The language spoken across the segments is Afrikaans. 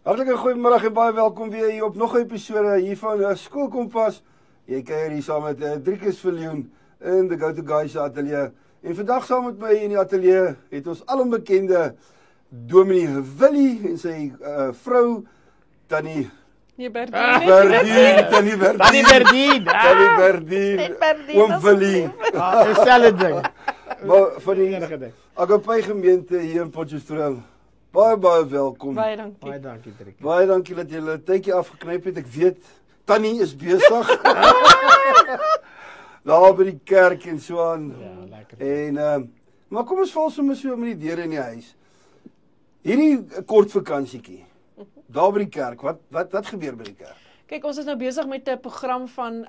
Hartlike goeiemiddag en baie welkom weer hier op nog 'n episode hier van Skoolkompas. Jy kuier hier saam met Driekus Viljoen in the Go-To Guys ateljee. En vandag saam met my in die ateljee het ons alombekende Dominee Willie en sy vrou Tannie Tannie Berdien. Oom Willie. Dieselfde ding. Maar van die Agape gemeente hier in Potchefstroom. Baie welkom. Baie dankie. Baie dankie, Driekus. Baie dankie dat jy 'n tydjie afgeknyp het. Ek weet Tannie is besig. Daar by die kerk en so aan. Ja, lekker. En maar kom ons val sommer so met die deure in die huis. Hierdie kort vakansietjie. Daar by die kerk. Wat gebeur by die kerk? Kyk, ons is nou besig met 'n program van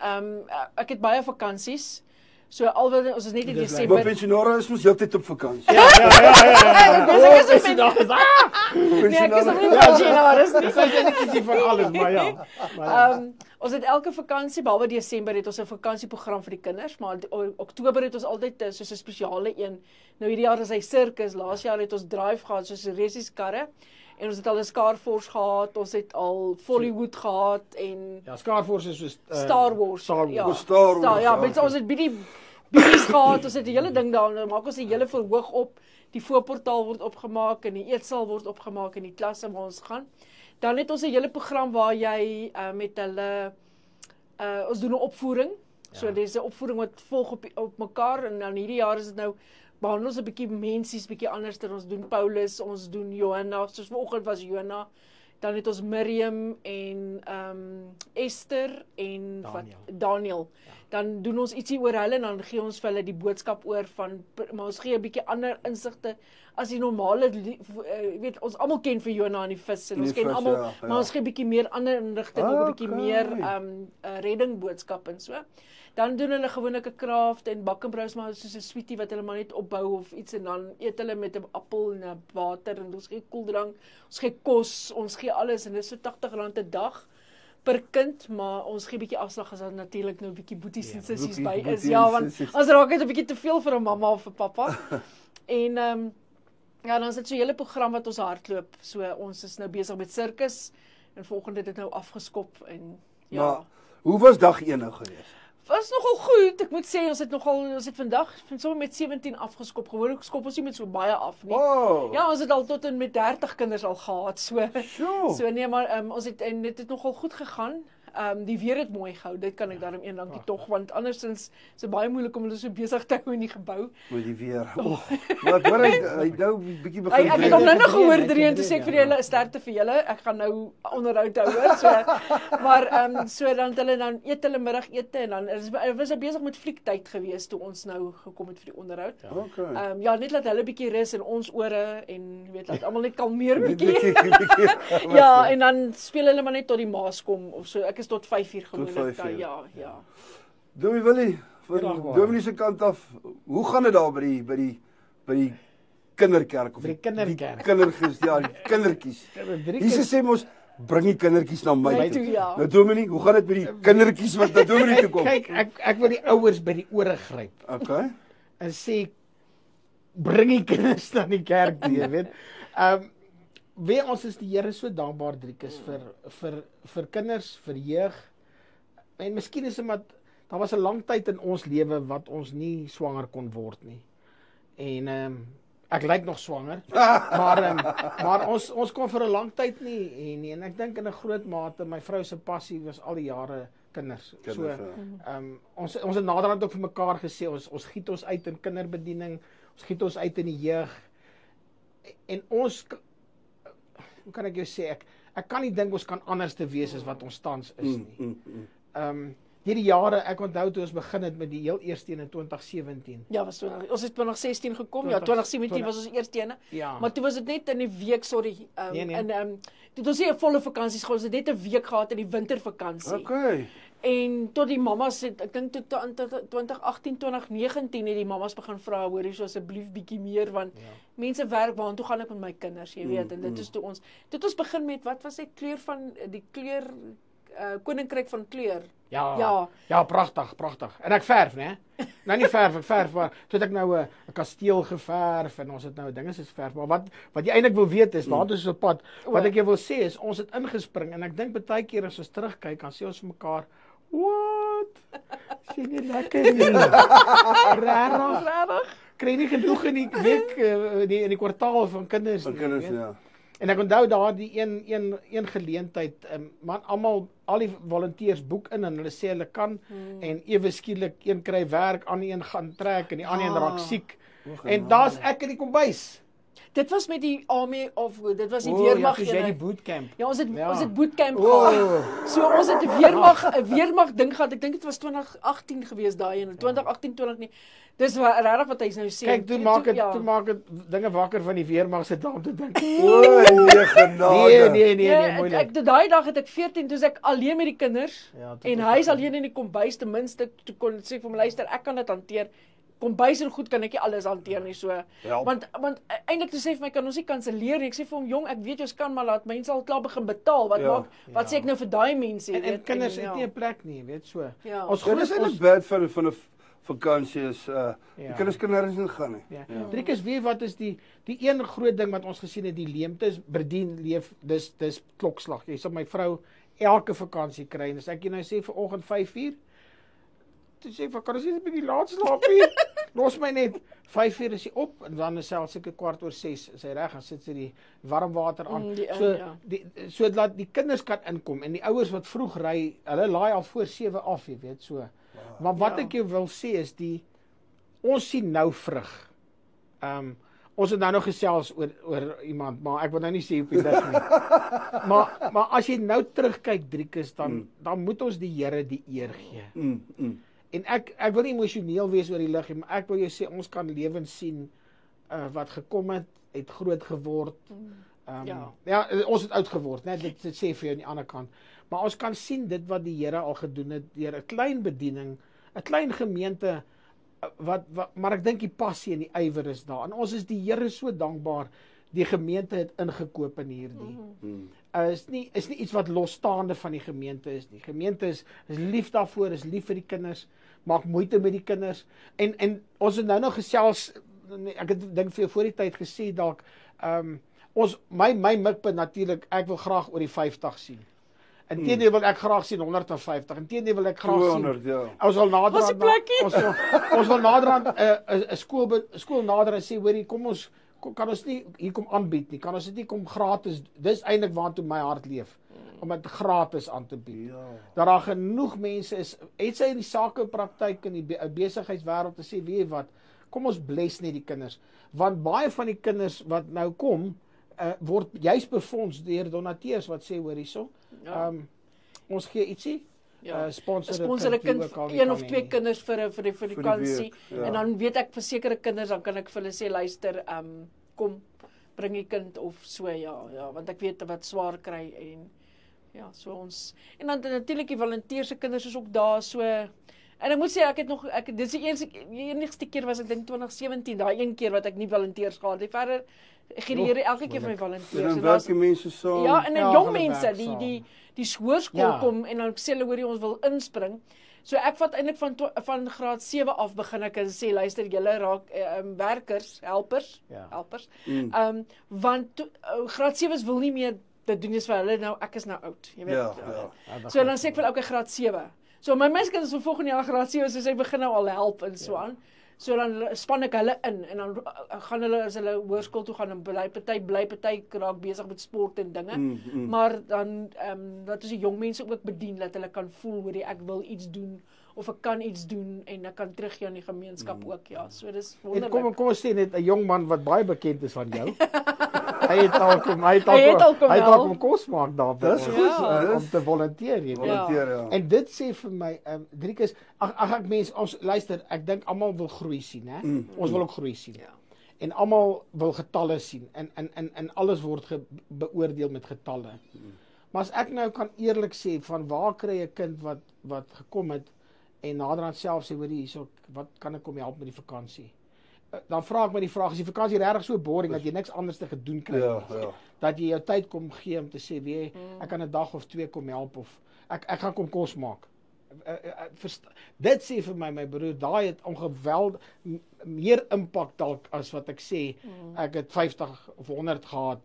ek het baie vakansies. So alweer ons is net in Maar Desember. pensionare is mos heeltyd op vakansie. Ek is Dis met nog Nee, ek is nog nie pensionaris nie. Dis net ietsie van alles, maar ja. Ons het elke vakansie, behalwe Desember het ons 'n vakansieprogram vir die kinders, maar Oktober het ons altyd soos 'n spesiale een. Nou hierdie jaar is hy sirkus, laas jaar het ons drive gehad soos resies karre. En ons het al 'n Scarforce gehad, ons het al Hollywood gehad en Ja, Scarforce is soos Star Wars. Star Wars. Ja, Star Wars, ja, ja. ons het bietjies gehad, ons het 'n hele ding daar, nou maak ons 'n hele verhoog op. Die voorportaal word opgemaak en die eetsaal word opgemaak en die klasse waar ons gaan. Dan het ons 'n hele program waar jy met hulle ons doen 'n opvoering. Ja. So dis 'n opvoering wat volg op mekaar en dan hierdie jaar is dit nou behandel ons 'n bietjie mensies bietjie anders dan ons doen Paulus, ons doen Johanna, soos vanoggend was Jona. Dan het ons Miriam en Esther en Daniel. Ja. Dan doen ons ietsie oor hulle en dan gee ons vir hulle die boodskap oor van maar ons gee 'n bietjie ander insigte as die normale weet ons almal ken vir Jona en die vis en ons ken almal ja. maar ons gee 'n bietjie meer ander inligting, ook 'n bietjie meer redding boodskap en so. Dan doen hulle gewoonlik 'n kraft en bak en brous maar soos 'n sweetie wat hulle maar net opbou of iets en dan eet hulle met 'n appel en 'n water en ons gee koeldrank, ons gee kos, ons gee alles en dit is so R80 'n dag per kind, maar ons gee bietjie afslag as daar natuurlik nou 'n bietjie boeties en sissies by is. Ja, want as raak dit 'n bietjie te veel vir 'n mamma of 'n pappa. En ja, dan is dit so 'n hele program wat ons hardloop. So ons is nou besig met sirkus en volgende dit nou afgeskop en ja. Maar hoe was dag 1 nou geweest? Was nogal goed. Ek moet sê ons het vandag sommer met 17 afgeskop. Gewoonlik skop ons nie met so baie af nie. Wow. Ja, ons het al tot en met 30 kinders al gehad. Sure. So nee, maar ons het en dit het nogal goed gegaan. Die weer het mooi gehou. Dit kan ek daarom een dankie tog, want andersins is dit baie moeilik om hulle so besig te hou in die gebou. Met die weer. Maar ek hoor hy nou bietjie begin. Ek het hom nou nog gehoor en toe sê ek vir julle sterkte vir julle. Ek gaan nou onderhoud hou hoor. So maar so dan hulle eet hulle middagete en dan was hy besig met fliektyd geweest toe ons nou gekom het vir die onderhoud. Okay. Ja, net laat hulle bietjie rus in ons ore en weet laat almal net kalmeer bietjie. Ja, en dan speel hulle maar net tot die maas kom of so. Ek is tot 5:00 gewoonlik. Ja. Dominee Willie, van Dominee se kant af, hoe gaan dit daar by die kinderkerk of By die kinderkerk. Die kindertjies. Jesus sê mos bring die kindertjies na my toe. Ja. Nou Dominee, hoe gaan dit met die kindertjies wat na Dominee toe kom? Kyk, ek wil die ouers by die ore gryp Okay. en sê bring die kinders na die kerk toe, jy weet. Weet ons is die Here so dankbaar Driekus vir kinders, vir jeug. En miskien is dit maar daar was 'n lang tyd in ons lewe wat ons nie swanger kon word nie. En ek lyk nog swanger, maar ons kon vir 'n lang tyd nie en ek dink in 'n groot mate my vrou se passie was al die jare kinders. So ons het naderhand ook vir mekaar gesê ons giet ons uit in kinderbediening, ons giet ons uit in die jeug. En ons hoe kan ek jou sê ek kan nie dink ons kan anders te wees as wat ons tans is nie. Hierdie jare, ek onthou toe ons begin het met die heel eerste een in 2017. Ja, was so. Ons het 2016 gekom. Ja, 2017 was ons eerste een. Ja. Maar toe was dit net in die week, sorry. Nee. En toe het ons nie 'n volle vakansie gehad, ons het net 'n week gehad in die wintervakansie. Okay. En tot die mammas het, ek dink tot 2018, 2019 het die mammas begin vra, hoor hier so asseblief bietjie meer, want mense werk, waartoe gaan ek met my kinders, jy weet, en dit is toe ons begin met, wat was die kleur van, die kleur, Koninkryk van Kleur. Ja, pragtig, pragtig. En ek verf, né? Nou nie verf, ek verf, maar toe het ek nou 'n kasteel geverf en ons het nou dinge soos verf. Maar wat jy eintlik wil weet is, waar ons op pad, wat ek jou wil sê is, ons het ingespring en ek dink baie keer as ons terugkyk, dan sê ons vir mekaar, "Wat? Sien jy lekker nie?" Regtig. Kry nie genoeg in die week in die kwartaal van kinders Van nie, kinders, weet. ja. En ek onthou daardie een geleentheid, man, al die volonteërs boek in en hulle sê hulle kan en ewe skielik een kry werk, ander een gaan trek en die ander een raak siek. En daar's ek in die kombuis. Dit was met die army of dit was die weermag jy die bootcamp. Ja, ons het bootcamp gehad. So ons het 'n weermag ding gehad. Ek dink dit was 2018 gewees daai en 2018 20 nie. Dis regtig wat hy nou sê. Kyk, toe maak dit dinge wakker van die weermag se daam te dink. O, nee, genade. Nee, moeilik. Daai dag het ek 14, toe ek alleen met die kinders Ja, en hy's alleen in die kombuis ten minste toe kon sê vir my luister, ek kan dit hanteer. Kombuis en goed kan ek nie alles hanteer nie so. Ja. Want eintlik toe sê vir my kan ons nie kanselleer nie. Ek sê vir hom, jong, ek weet jy kan maar laat mense al klaar begin betaal. Wat sê ek nou vir daai mense, jy En weet? kinders het nie 'n plek nie, weet so. Ja. Ons Dit is eintlik bad van 'n vakansie is die kinders kan nêrens heen gaan nie. Ja. Driekus, weet wat is die een groot ding wat ons gesien het, die leemtes, Berdien leef, dis klokslag. Jy sal my vrou elke vakansie kry en as ek jy nou sê vanoggend 5:00, toe sê ek, kan ons net 'n bietjie laat slaap hier? Los my net. 5:00 is hy op en dan is selfs seker 6:15 is hy reg, dan sit sy die warm water aan. So dat die kinders kan inkom en die ouers wat vroeg ry, hulle laai al voor 7 af, jy weet so. Maar wat ek jou wil sê is ons sien nou vrug. Ons het nou nog gesels oor iemand, maar ek wil nou nie sê op die lig nie. Maar as jy nou terugkyk, Driekus, dan moet ons die Here die eer gee. En ek wil nie emosioneel wees oor die lig nie, maar ek wil jou sê ons kan lewens sien wat gekom het groot geword. Ja, ons het oud geword, net dit sê vir jou aan die ander kant. Maar ons kan sien dit wat die Here al gedoen het deur 'n klein bediening, 'n klein gemeente maar ek dink die passie en die ywer is daar. En ons is die Here so dankbaar. Die gemeente het ingekoop in hierdie. Is nie iets wat losstaande van die gemeente is nie. Die gemeente is lief daarvoor, is lief vir die kinders, maak moeite met die kinders. En ons het nou gesels, ek het dink vir jou voor die tyd gesê dalk, my mikpunt natuurlik, ek wil graag oor die 50 sien. Inteendeel wil ek graag sien 150. Inteendeel wil ek graag 200, sien. ja. Ons wil nader Ons 'n plekkie. ons wil nader aan 'n skool nader en sê, hoorie, kom ons kan ons nie hier kom aanbied nie. Kan ons dit nie kom gratis. Dis eintlik waartoe my hart leef. Om dit gratis aan te bied. Ja. Dat daar genoeg mense is, het sy in die sakepraktyk in die besigheidswêreld te sê, weet jy wat, kom ons bless net die kinders. Want baie van die kinders wat nou kom, word juist befonds deur donateurs wat sê, hoor hierso. Ons gee ietsie. Sponsor 'n kind, een of twee kinders vir die vakansie. En dan weet ek vir sekere kinders, dan kan ek vir hulle sê, luister, kom, bring die kind of so, ja, want ek weet wat swaar kry en ja, so ons. En dan natuurlik die volonteërs se kinders is ook daar, so. En ek moet sê dis die enigste keer was ek dink 2017, daai een keer wat ek nie volonteërs gehad het. Verder gee die Here elke keer vir my volonteërs. En dan werk die mense saam. Ja, en jong mense, die hoërskool kom en dan sê hulle, hoor jy, ons wil inspring. So ek vat eintlik van graad 7 af begin ek en sê, luister, julle raak werkers, helpers. Want graad 7's wil nie meer dit doen is vir hulle nou, ek is nou oud, jy weet. Ja. So dan sê ek vir okay, graad 7. So my meiskinders van volgende jaar graad 7, so sy begin nou al help en so aan. So dan span ek hulle in en dan gaan hulle as hulle hoërskool toe gaan en bly party raak besig met sport en dinge. Maar dan dat is die jong mense ook bedien dat hulle kan voel hoe ek wil iets doen of ek kan iets doen en ek kan teruggee aan die gemeenskap ook, ja. So dis wonderlik. En kom ons sê net 'n jong man wat baie bekend is van jou. Hy het al kom kos maak daar. Dis goed, om te volunteer, jy weet. Ja. En dit sê vir my, Driekus, ek mense, ons luister, ek dink almal wil groei sien, hè. Ons wil ook groei sien. Ja. En almal wil getalle sien en alles word beoordeel met getalle. Maar as ek nou kan eerlik sê, van waar kry 'n kind wat gekom het en naderhand self sê, hoor hierso, wat kan ek kom help met die vakansie? Dan vra ek my die vraag, is die vakansie regtig so boring dat jy niks anders te gedoen kry? Ja. Dat jy jou tyd kom gee om te sê, weet jy, ek kan 'n dag of 2 kom help of ek gaan kom kos maak. Dit sê vir my broer, daai het ongeweldig meer impak dalk as wat ek sê, ek het 50 of 100 gehad,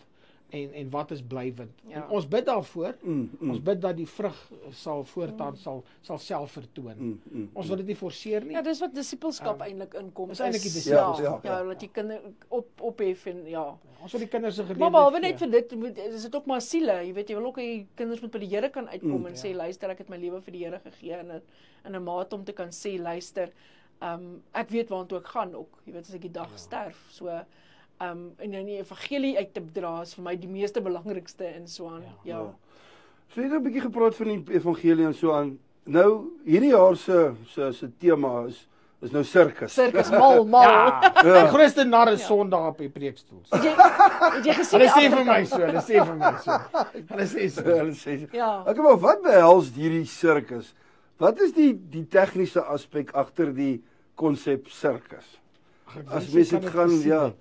en wat is blywend. En ons bid daarvoor, ons bid dat die vrug sal voortaan, sal self vertoon. Ons wil dit nie forceer nie. Ja, dis wat disipelskap eintlik inkom. Dis eintlik die disipelskap. Ja, dat jy kinders ophef en ja. Ons wil die kinders se Maar behalwe net vir dit, is dit ook maar siele. Jy weet, jy wil ook hê kinders moet by die Here kan uitkom en sê, luister, ek het my lewe vir die Here gegee in 'n mate om te kan sê, luister, ek weet waartoe ek gaan ook. Jy weet, as ek die dag sterf, so en dan die evangelie uit te dra is vir my die meeste belangrikste en so aan. Ja. So jy het 'n bietjie gepraat van die evangelie en so aan. Nou hierdie jaar se tema is nou sirkus. Sirkus mal. Die grootste nar is Sondag op die preekstoel. Het jy gesien? Hulle sê vir my so. Hulle sê so. Ja. Okay, maar wat behels hierdie sirkus? Wat is die tegniese aspek agter die konsep sirkus? As mens dit gaan,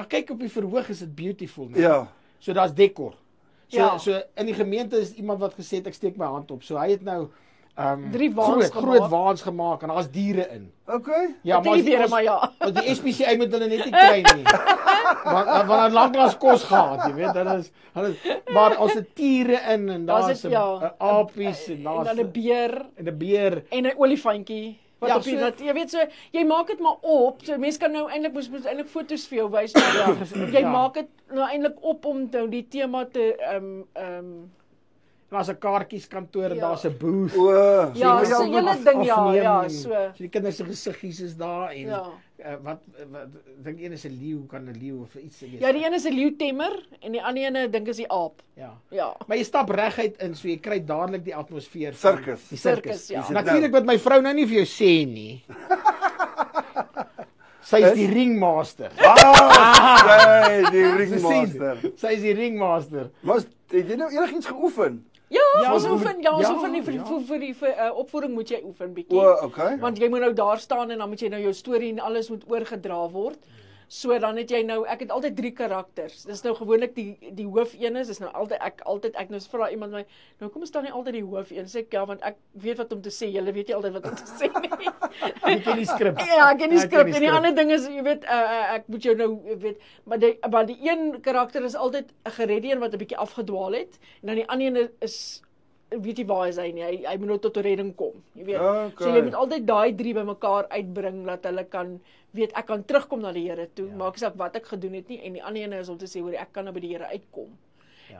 kyk op die verhoog is dit beautiful, né? Ja. So daar's dekor. So in die gemeente is iemand wat gesê het ek steek my hand op. So hy het nou 3 waans groot waans gemaak en daar's diere in. Okay. Ja, maar die SPCA moet hulle net nie kry nie. Want hulle lanklaas kos gehad, jy weet, hulle maar ons het tiere in en daar's 'n apies en daar's 'n beer en 'n beer en 'n olifantjie. Wat op jy weet so, jy maak dit maar op. So mense kan nou eintlik moet eintlik foto's vir jou wys, maar jy maak dit nou eintlik op om nou die tema te daar's 'n kaartjieskantoor en daar's 'n booth. So hele ding so die kinders se gesiggies is daar en wat dink een is 'n leeu, kan 'n leeu of iets wees. Ja, die een is 'n leeutemmer en die ander ene dink is die aap. Ja. Maar jy stap reguit in, so jy kry dadelik die atmosfeer van die sirkus. Ja. Natuurlik wat my vrou nou nie vir jou sê nie. Sy is die ringmaster. Die ringmaster. Sy is die ringmaster. Maar het jy nou enigiets geoefen? Ons oefen vir die opvoeding moet jy oefen bietjie. Okay. Want jy moet nou daar staan en dan moet jy nou jou storie en alles moet oorgedra word. So dan het jy nou, ek het altyd 3 karakters. Dis nou gewoonlik die hoof een is nou altyd ek nou vra iemand my, nou kom staan nie altyd die hoof een. Sê ek ja, want ek weet wat om te sê. Julle weet nie altyd wat om te sê nie. Ek ken die skrip. Ja, ek ken die skrip. En die ander ding is, jy weet, ek moet jou nou weet, maar die een karakter is altyd 'n geredde een wat 'n bietjie afgedwaal het en dan die ander een is weet jy waar is hy nie, hy moet nou tot 'n redding kom, jy weet. So jy moet altyd daai 3 bymekaar uitbring dat hulle kan weet ek kan terugkom na die Here toe, maak saak wat ek gedoen het nie en die ander een is om te sê hoor ek kan nou by die Here uitkom.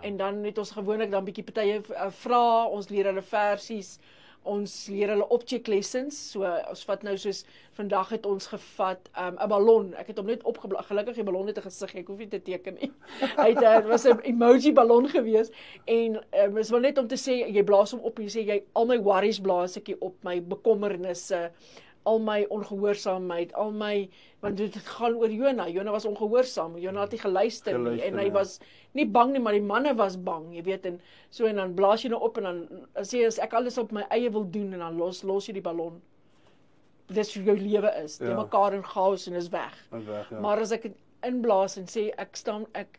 En dan het ons gewoonlik dan bietjie partye vra, ons leer hulle versies, ons leer hulle object lessons, so ons vat nou soos vandag het ons gevat 'n ballon. Ek het hom net opgeblaas. Gelukkig die ballon het 'n gesig, ek hoef nie te teken nie. Hy was 'n emoji ballon gewees en is wel net om te sê jy blaas hom op en jy sê jy al my worries blaas ek op, my bekommernisse, al my ongehoorsaamheid, want dit gaan oor Jona. Jona was ongehoorsaam. Jona het nie geluister nie en hy was nie bang nie, maar die manne was bang, jy weet, en so en dan blaas jy nou op en dan sê as ek alles op my eie wil doen en dan los jy die ballon. Dis hoe jou lewe is. Jy mekaar in chaos en is weg. Maar as ek dit inblaas en sê ek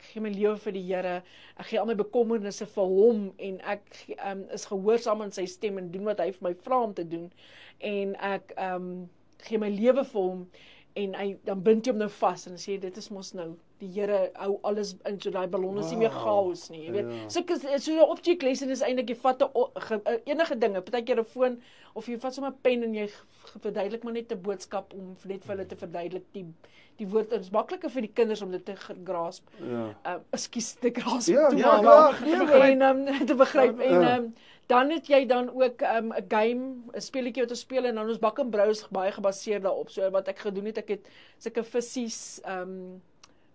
gee my lewe vir die Here, ek gee al my bekommernisse vir hom en ek is gehoorsaam aan sy stem en doen wat hy vir my vra om te doen en ek gee my lewe vir hom en dan bind jy hom nou vas en sê dit is mos nou die Here hou alles in, so daai ballon is nie meer chaos nie, jy weet. So 'n object lesson is eintlik jy vat enige dinge, partykeer 'n foon of jy vat sommer 'n pen en jy verduidelik maar net 'n boodskap om net vir hulle te verduidelik die woord is makliker vir die kinders om dit te grasp. Te grasp en te begryp en dan het jy dan ook 'n game, 'n speletjie wat ons speel en dan ons bak en brou is baie gebaseer daarop. So wat ek gedoen het, ek het sulke vissies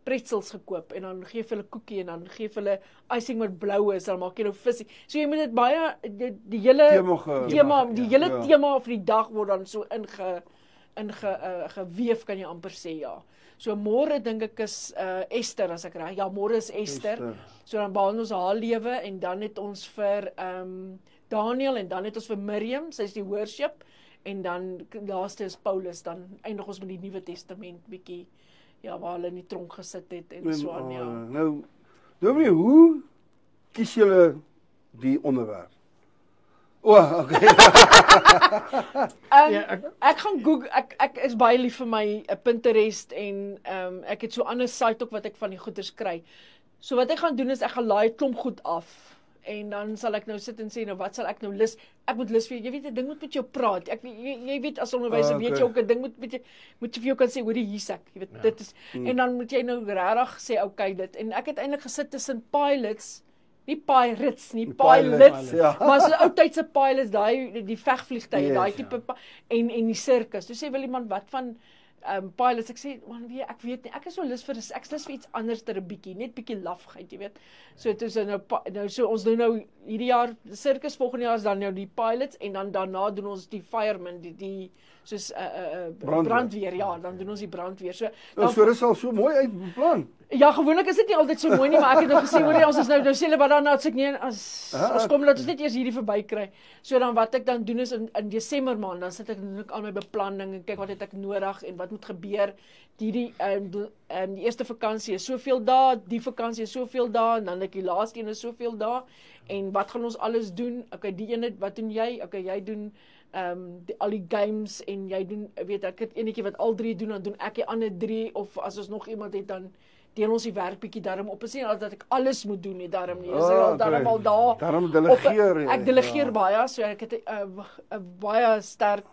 pretzels gekoop en dan gee vir hulle koekie en dan gee vir hulle icing met blou is, dan maak jy nou visie. So jy moet dit baie die hele tema of die dag word dan so geweef kan jy amper sê So môre dink ek is Esther as ek reg. Ja, môre is Esther. So dan behandel ons haar lewe en dan het ons vir Daniel en dan het ons vir Miriam, sy is die worship en dan laaste is Paulus, dan eindig ons met die Nuwe Testament bietjie waar hulle in die tronk gesit het en so aan Nou, Dominee, hoe kies julle die onderwerp? O, okay. Ek gaan Google, ek is baie lief vir my Pinterest en ek het so 'n ander site ook wat ek van die goeders kry. So wat ek gaan doen is ek gaan laai 'n klomp goed af. En dan sal ek nou sit en sê, nou wat sal ek nou lus? Ek moet lus vir jy weet 'n ding moet met jou praat. Jy weet as onderwyser weet jy ook 'n ding moet jy vir jou kan sê hoorie hier's ek. Jy weet dit is en dan moet jy nou regtig sê okay dit. En ek het eintlik gesit tussen pilots, nie pirates nie, pilots. Ja. Maar so ou tydse pilots, die vegvliegtuie, daai tipe en die sirkus. Toe sê wil iemand wat van pilots, ek sê, man, ek weet nie, ek is so lus vir iets anders ter 'n bietjie, net bietjie lafgheid, jy weet. So toe so so ons doen nou hierdie jaar sirkus, volgende jaar is dan nou die pilots en dan daarna doen ons die firemen, die soos brandweer, ja, dan doen ons die brandweer. So Dis al so mooi uitbeplan. Ja, gewoonlik is dit nie altyd so mooi nie, maar ek het nou gesê hoor ons is nou sê hulle wat dan as ek nie as kom laat ons net eers hierdie verby kry. So dan wat ek dan doen is in Desember maand dan sit ek al my beplanning en kyk wat het ek nodig en wat moet gebeur. Die eerste vakansie is soveel dae, die vakansie is soveel dae en dan die laaste een is soveel dae en wat gaan ons alles doen? Okay, die ene wat doen jy? Okay, jy doen al die games en jy doen weet ek het enetjie wat al 3 doen dan doen ek die ander 3 of as ons nog iemand het dan deel ons die werk bietjie daarom op. Is nie dat ek alles moet doen nie daarom nie. Is al daarom al daar. Daarom delegeer. Ek delegeer baie, so ek het 'n baie sterk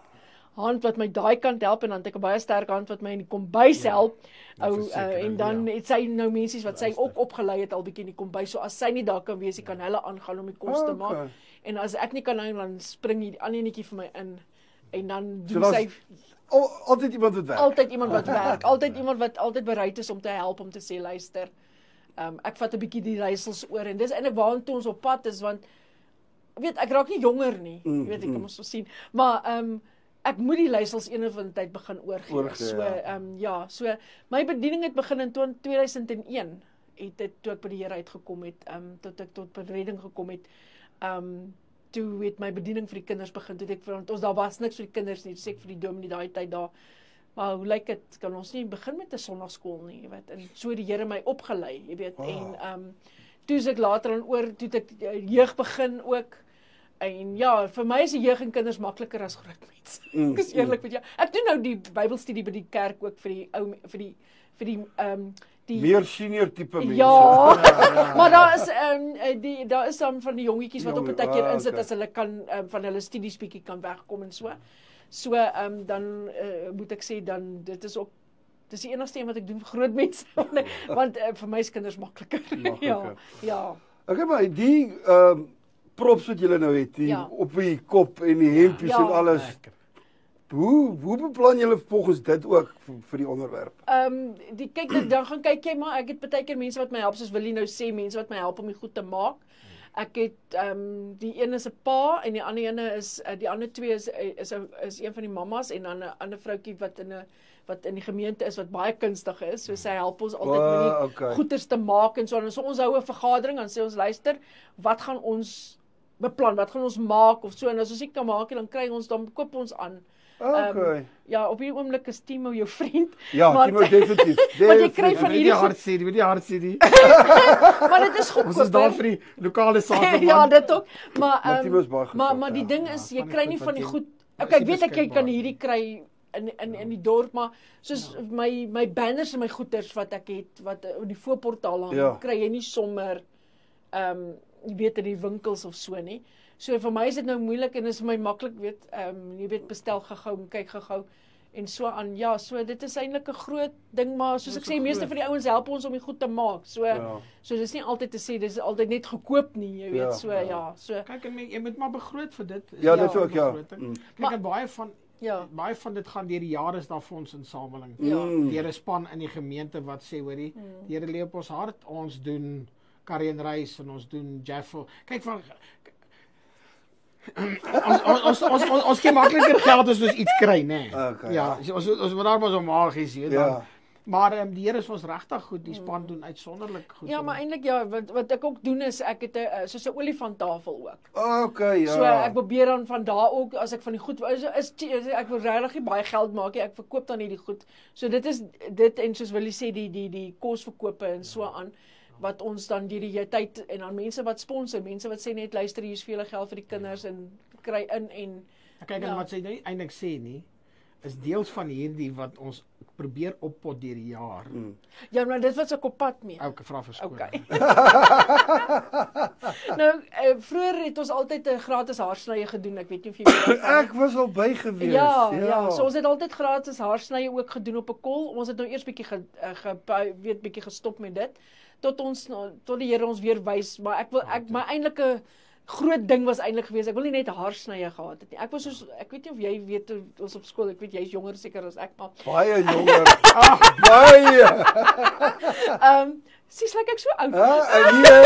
hand wat my daai kant help en dan het ek 'n baie sterk hand wat my in die kombuis help. En dan het sy nou mensies wat sy ook opgelei het al bietjie in die kombuis. So as sy nie daar kan wees, kan hulle aangaan om die kos te maak. En as ek nie kan dan spring die ander netjie vir my in en dan doen sy altyd iemand wat werk. Altyd iemand wat werk. Altyd iemand wat altyd bereid is om te help om te sê luister. Ek vat 'n bietjie die reisels oor en dis eintlik waartoe ons op pad is want weet ek raak nie jonger nie. Weet ek moet so sien. Maar ek moet die leiersels eendag van tyd begin oorgee. So so my bediening het begin in 2001 het dit toe ek by die Here uitgekom het, tot ek tot beredding gekom het. Toe het my bediening vir die kinders begin, toe ek want ons daar was niks vir die kinders nie, sê ek vir die dominee daai tyd daar. Maar hoe lyk dit? Kan ons nie begin met 'n sonnaarskool nie, jy weet? En so die Here my opgelei, jy weet. En toe ek later aan oor toe ek jeug begin ook. En ja, vir my is die jeug en kinders makliker as groot mense. Ek is eerlik met jou. Ek doen nou die Bybelstudie by die kerk ook vir die ou die meer senior tipe mense. Ja, maar daar is dan van die jongetjies wat op 'n tydjie insit as hulle kan van hulle studies bietjie kan wegkom en so. So dan moet ek sê dan dit is die enigste een wat ek doen vir groot mense want vir my is kinders makliker. Ja. Okay, maar die props wat julle nou het, op die kop en die hempies en alles. Hoe beplan julle volgens dit ook vir die onderwerp? Dan gaan kyk jy maar ek het baie keer mense wat my help soos Willie nou sê, mense wat my help om die goed te maak. Ek het die een is 'n pa en die ander ene is die ander twee is een van die mammas en dan 'n ander vroutjie wat in die gemeente is wat baie kunstig is. So sy help ons altyd met die goeders te maak en so. En so ons hou 'n vergadering en sê ons luister, wat gaan ons beplan? Wat gaan ons maak of so? En as ons nie kan maak dan kry ons dan koop ons aan. Ja, op hierdie oomblik is Timo jou vriend. Ja, Timo definitief. Want jy kry van hierdie hartserie. Maar dit is goedkoop. Ons is daar vir die lokale sakeman. Ja, dit ook. Maar die ding is jy kry nie van die goed. Okay, ek weet jy kan hierdie kry in die dorp, maar soos my banners en my goeders wat ek het wat in die voorportaal hang, kry jy nie sommer jy weet in die winkels of so nie. So vir my is dit nou moeilik en is vir my maklik jy weet bestel gou-gou en kyk gou-gou en so aan. Ja, so dit is eintlik 'n groot ding, maar soos ek sê meeste van die ouens help ons om die goed te maak. So dis nie altyd te sê dis altyd net gekoop nie, jy weet. So kyk en jy moet maar begroot vir dit. Ja, dit ook Kyk en baie van dit gaan deur die jare is daar fondsinsameling. Deur 'n span in die gemeente wat sê hoorie, die Here lê op ons hart, ons doen Carrie en Reis en ons doen Jaffel. Kyk van ons gee makliker geld as ons iets kry, nê. Ja, ons moet daar maar so magies hier dan. Maar die Here is ons regtig goed, die span doen uitsonderlik goed. Ja, maar eintlik wat ek ook doen is ek het soos 'n olifanttafel ook. Okay, So ek probeer dan van daar ook as ek van die goed ek wil regtig nie baie geld maak nie, ek verkoop dan hierdie goed. So dit is dit en soos wil jy sê die kosverkope en so aan. wat ons dan die tyd, en dan mense wat sponsor, mense wat sê net, luister, hier is vir julle geld vir die kinders, en kry in, en Kyk, en wat sy nou eintlik sê nie, is deels van hierdie wat ons probeer oppot deur die jaar. ja, maar dit was ek op pad mee. Ou, ek vra verskoning. Okay. Nou, vroeër het ons altyd 'n gratis haarsnye gedoen, ek weet nie of jy weet. Ek was al by gewees. Ja, so ons het altyd gratis haarsnye ook gedoen op 'n kol. Ons het nou eers bietjie gestop met dit, tot die Here ons weer wys, maar my eintlike groot ding was eintlik geweest, ek wil nie net haarsnye gehad het nie. Ek weet nie of jy weet, ons op skool, ek weet jy's jonger seker as ek, maar Baie jonger. Baie. sies lyk ek so oud. Nee,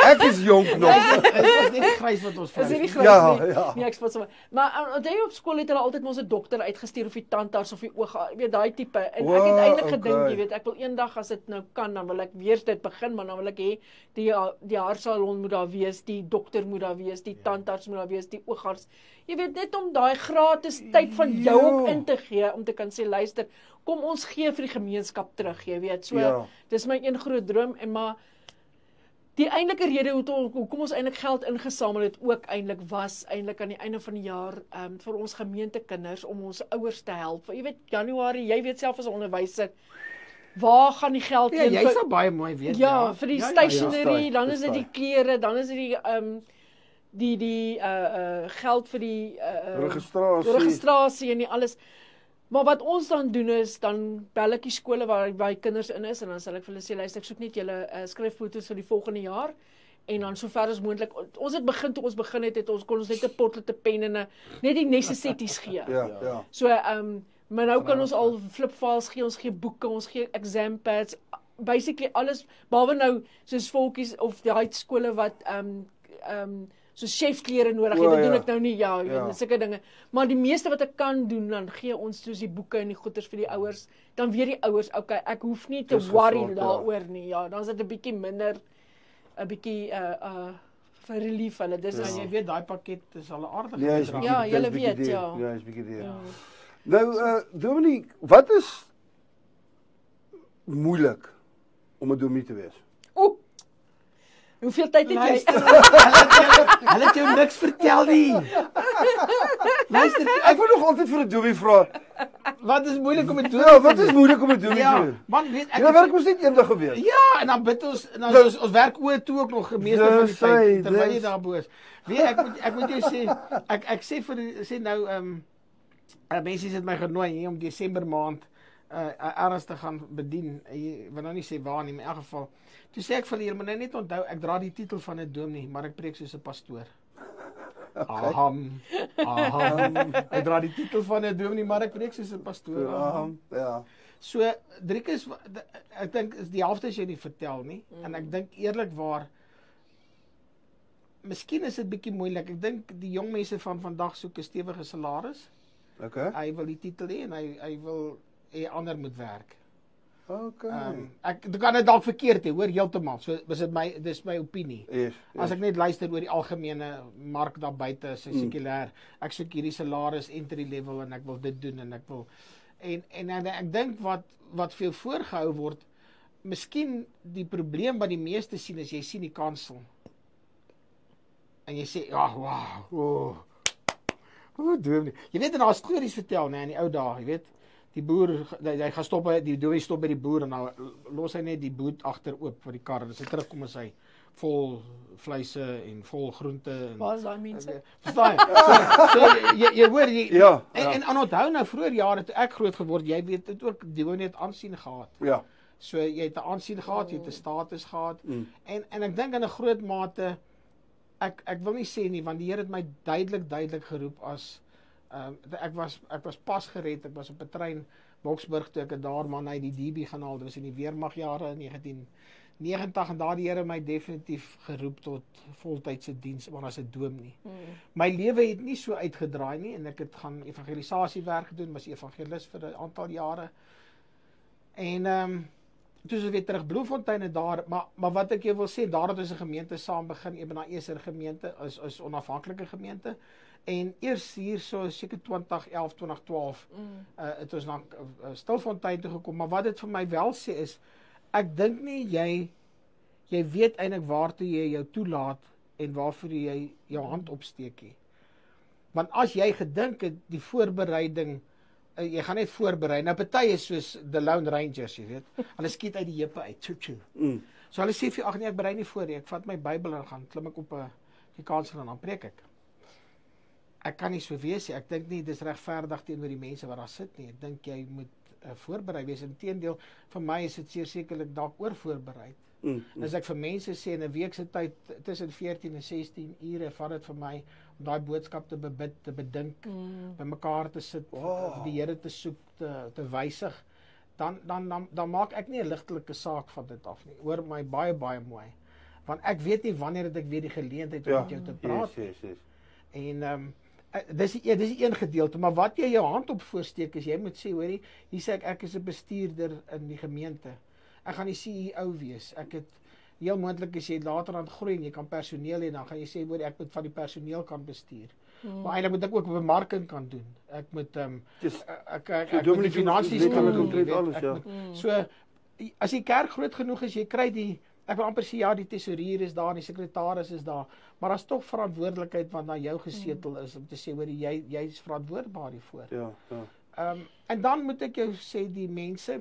ek is jonk nog. Is dit nie grys wat ons Is dit nie grys Ja, nie? ja. Nee, ek spot sommer. Maar onthou jy op skool het hulle altyd ons 'n dokter uitgestuur of die tandarts of die oog, jy weet daai tipe. En ek het eintlik gedink, jy weet, ek wil eendag as dit nou kan, dan wil ek weer dit begin, maar dan wil ek hê die haarsalon moet daar wees, die dokter moet daar wees, die tandarts moet daar wees, die oogarts. Jy weet, net om daai gratis tyd van jou ook in te gee, om te kan sê, luister, kom ons gee vir die gemeenskap terug, jy weet. So, dis my een groot droom, en maar die eintlike rede hoekom ons eintlik geld ingesamel het ook eintlik was eintlik aan die einde van die jaar vir ons gemeentekinders om ons ouers te help. Jy weet, Januarie, jy weet self as 'n onderwyser, waar gaan die geld heen? Ja, jy sal baie mooi weet. Ja, vir die stationery, dan is dit die klere, dan is dit die geld vir die registrasie en die alles. Maar wat ons dan doen is, dan bel ek die skole waar die kinders in is, en dan sal ek vir hulle sê, luister, ek soek net julle skryffoto's vir die volgende jaar, en dan sover as moontlik, ons het begin, toe ons begin het, kon ons net 'n potlood, 'n pen en net die necessities gee. Ja. So, maar nou kan ons al flipfiles gee, ons gee boeke, ons gee exam pads, basically alles, behalwe nou, soos volkies, of die skole wat, so chefklere nodig het, dit doen ek nou nie, sulke dinge. Maar die meeste wat ek kan doen, dan gee ons soos die boeke en die goeders vir die ouers, dan weer die ouers, okay, ek hoef nie te worry daaroor nie, dan is dit 'n bietjie minder, 'n bietjie vir relief hulle. Dis as jy weet daai pakket is al 'n aardige bedrag. Ja, julle weet, ja, is bietjie duur. Nou, Dominique, wat is moeilik om 'n dominee te wees? Hoeveel tyd het jy? Hulle het jou niks vertel nie. Luister, ek wil nog altyd vir 'n dominee vra. Wat is moeilik om 'n dominee? Ja, wat is moeilik om 'n dominee te wees? Man, weet ek. Ja, werk ons net eendag gewees. Ja, en dan bid ons, en dan ons werk toe ook nog meeste van die tyd terwyl jy daar bo is. Weet ek moet jou sê, ek sê nou mense het my genooi hier om Desember maand ergens te gaan bedien. Ek wil nou nie sê waar nie, maar in elk geval. Toe sê ek vir julle, maar net onthou, ek dra die titel van 'n dominee, maar ek preek soos 'n pastoor. Aham. Ek dra die titel van 'n dominee, maar ek preek soos 'n pastoor. Ja. So, Driekus, ek dink is die helfte as jy nie vertel nie, en ek dink eerlikwaar, miskien is dit bietjie moeilik. Ek dink die jong mense van vandag soek 'n stewige salaris. Okay. Hy wil die titel hê en hy wil hê ander moet werk. Okay. Ek kan dit dalk verkeerd hê, hoor, heeltemal. So dis my opinie. Yes. As ek net luister oor die algemene mark daar buite, so sekulêr, ek soek hierdie salaris entry level en ek wil dit doen en ek wil en ek dink wat veel voorgehou word, miskien die probleem wat die meeste sien is jy sien die kansel. En jy sê, dominee. Jy weet, en daar stories vertel, in die ou dae, jy weet, die boer, hy gaan stop, die dominee stop by die boer, en nou los hy net die boot agter oop vir die kar, en as hy terugkom is hy vol vleise en vol groente. Waar is daai mense? Verstaan jy? Jy hoor, ja. En onthou nou, vroeër jare, toe ek groot geword, jy weet, het ook, die woon het aansien gehad. Ja. So, jy het 'n aansien gehad, jy het 'n status gehad, en ek dink in 'n groot mate, ek wil nie sê nie, want die Here het my duidelik geroep as ek was pas gered, ek was op 'n trein Boksburg toe ek daar man uit die DB gaan haal, dit was in die weermagjare in 1990 en daar die Here my definitief geroep tot voltydse diens, maar as 'n dominee. My lewe het nie so uitgedraai nie en ek het gaan evangelisasiewerk gedoen, was evangelis vir 'n aantal jare. En toe is weer terug Bloemfontein en daar, maar wat ek jou wil sê, daar het ons 'n gemeente saam begin, Ebenezer gemeente, is onafhanklike gemeente, en eers hier so seker 2011, 2012, het ons na Stilfontein toe gekom, maar wat dit vir my wel sê is, ek dink nie jy weet eintlik waartoe jy jou toelaat en waarvoor jy jou hand opsteek nie. Want as jy gedink het die voorbereiding, jy gaan net voorberei. Nou party is soos the Lone Rangers, jy weet. Hulle skiet uit die heupe uit. Tjoe. So hulle sê vir jou, ag nee, ek berei nie voor nie. Ek vat my Bybel en gaan klim ek op die kansel en dan preek ek. Ek kan nie so wees nie. Ek dink nie dis regverdig teenoor die mense wat daar sit nie. Ek dink jy moet voorberei wees. Inteendeel, vir my is dit sekerlik dalk oor voorberei. As ek vir mense sê in 'n week se tyd tussen 14 en 16 ure, vat dit vir my om daai boodskap te bebid, te bedink, by mekaar te sit, die Here te soek, te wysig, dan maak ek nie 'n ligtelike saak van dit af nie. Hoor my baie mooi. Want ek weet nie wanneer ek weer die geleentheid om met jou te praat. Yes. En dis die een gedeelte, maar wat jy jou hand op voorsteek is, jy moet sê, hoorie, hier sê ek is 'n bestuurder in die gemeente. Ek gaan die CEO wees. Ek het heel moontlik as jy later aan groei en jy kan personeel hê, dan gaan jy sê, hoor, ek moet van die personeel kan bestuur. Maar eintlik moet ek ook bemarking kan doen. Ek moet ek moet die finansies kan doen. So as die kerk groot genoeg is, jy kry ek wil amper sê ja, die tesourier is daar, die sekretaris is daar, maar daar's tog verantwoordelikheid wat na jou gesetel is om te sê, hoor, jy is verantwoordbaar hiervoor. En dan moet ek jou sê die mense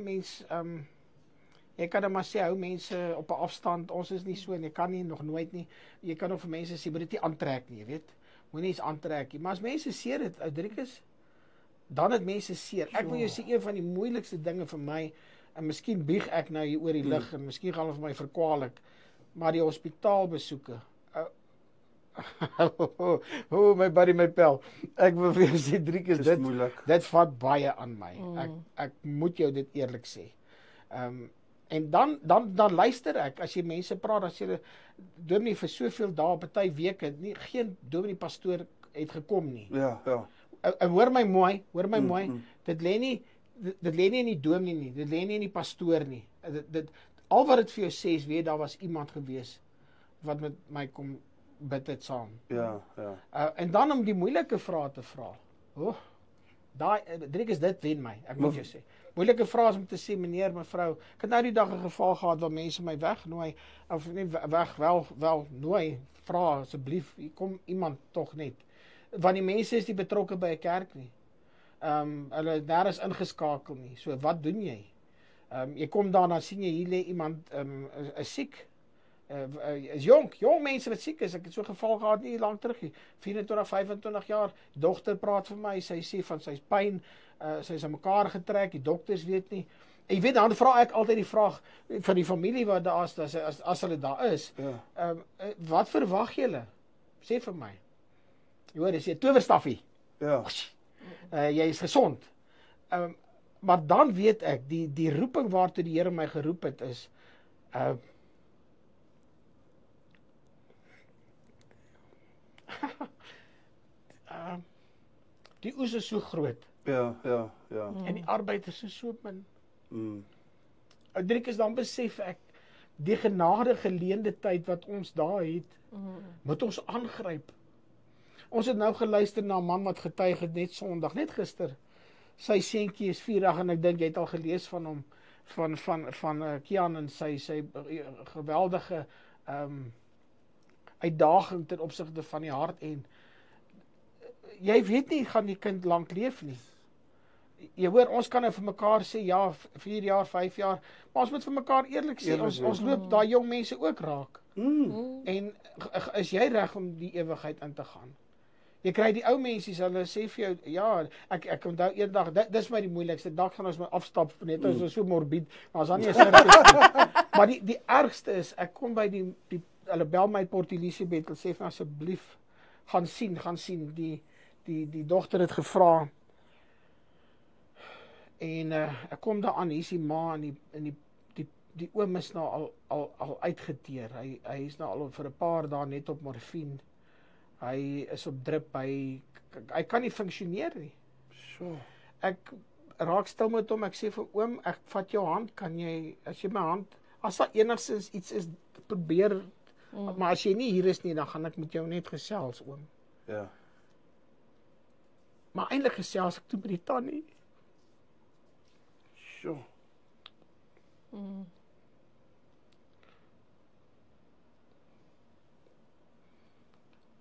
jy kan dan maar sê, hou mense op 'n afstand, ons is nie so, en jy kan nie, nog nooit nie, jy kan ook vir mense sê, moet dit nie aantrek nie, jy weet, moenie iets aantrek nie, maar as mense seer het, Oudrikus, dan het mense seer. Ek wil jou sê, een van die moeilikste dinge vir my, en miskien bieg ek nou hier oor die lig, en miskien gaan hulle vir my verkwalik, maar die hospitaalbesoeke, my buddy, my pel, ek wil vir jou sê, Driekus, dit vat baie aan my, ek moet jou dit eerlik sê. En dan luister ek, as jy mense praat, as jy dominee vir soveel dae, party weke, geen dominee pastoor het gekom nie. En hoor my mooi, dit lê nie in die dominee nie, dit lê nie in die pastoor nie. Al wat dit vir jou sê is, weet, daar was iemand gewees, wat met my kom bid het saam. En dan om die moeilike vrae te vra, Driekus, dit wen my, ek moet jou sê. Moeilike vrae is om te sê, meneer, mevrou, ek het nou die dag 'n geval gehad waar mense my wegnooi, of nie wel nooi, vra asseblief, kom iemand tog net. Want die mense is nie betrokke by 'n kerk nie. Hulle daar is ingeskakel nie. So wat doen jy? Jy kom daar, dan sien jy hier lê iemand is siek. Is jong mense wat siek is. Ek het so 'n geval gehad nie lank terug nie. 24, 25 jaar. Die dogter praat vir my, sy sê van sy's pyn, sy's aan mekaar getrek, die dokters weet nie. En jy weet, dan vra ek altyd die vraag van die familie wat daar is, as hulle daar is. Wat verwag julle? Sê vir my. Jy hoor, dis 'n towerstaffie. Jy is gesond. Maar dan weet ek, die roeping waartoe die Here my geroep het is, die oes is so groot. En die arbeiders is so min. Driekus, dan besef ek, die genade geleende tyd wat ons daar het, moet ons aangryp. Ons het nou geluister na 'n man wat getuig het net Sondag, net gister. Sy seentjie is 4 en ek dink jy het al gelees van hom, van Kian en sy geweldige uitdaging ten opsigte van die hart, en jy weet nie, gaan die kind lank leef nie. Jy hoor, ons kan nou vir mekaar sê, ja, 4 jaar, 5 jaar, maar ons moet vir mekaar eerlik sê, ons loop daai jong mense ook raak. En is jy reg om die ewigheid in te gaan? Jy kry die ou mense, hulle sê vir jou, ja, ek onthou eendag, dis my die moeilikste, dag gaan ons my afstap, net as ons so morbied, maar as dan nie 'n sirkus nie. Maar die ergste is, ek kom by hulle bel my Port Elizabeth, hulle sê vir asseblief, gaan sien, die dogter het gevra, en ek kom daar aan, hier is die ma, en die oom is nou al uitgeteer, hy is nou al vir 'n paar dae net op morfine, hy is op drip, hy kan nie funksioneer nie. Ek raak stil met hom, ek sê vir oom, ek vat jou hand, kan jy, as jy my hand, as daar enigstens iets is, probeer, maar as jy nie hier is nie, dan gaan ek met jou net gesels, oom. Maar eintlik gesels ek toe met die tannie.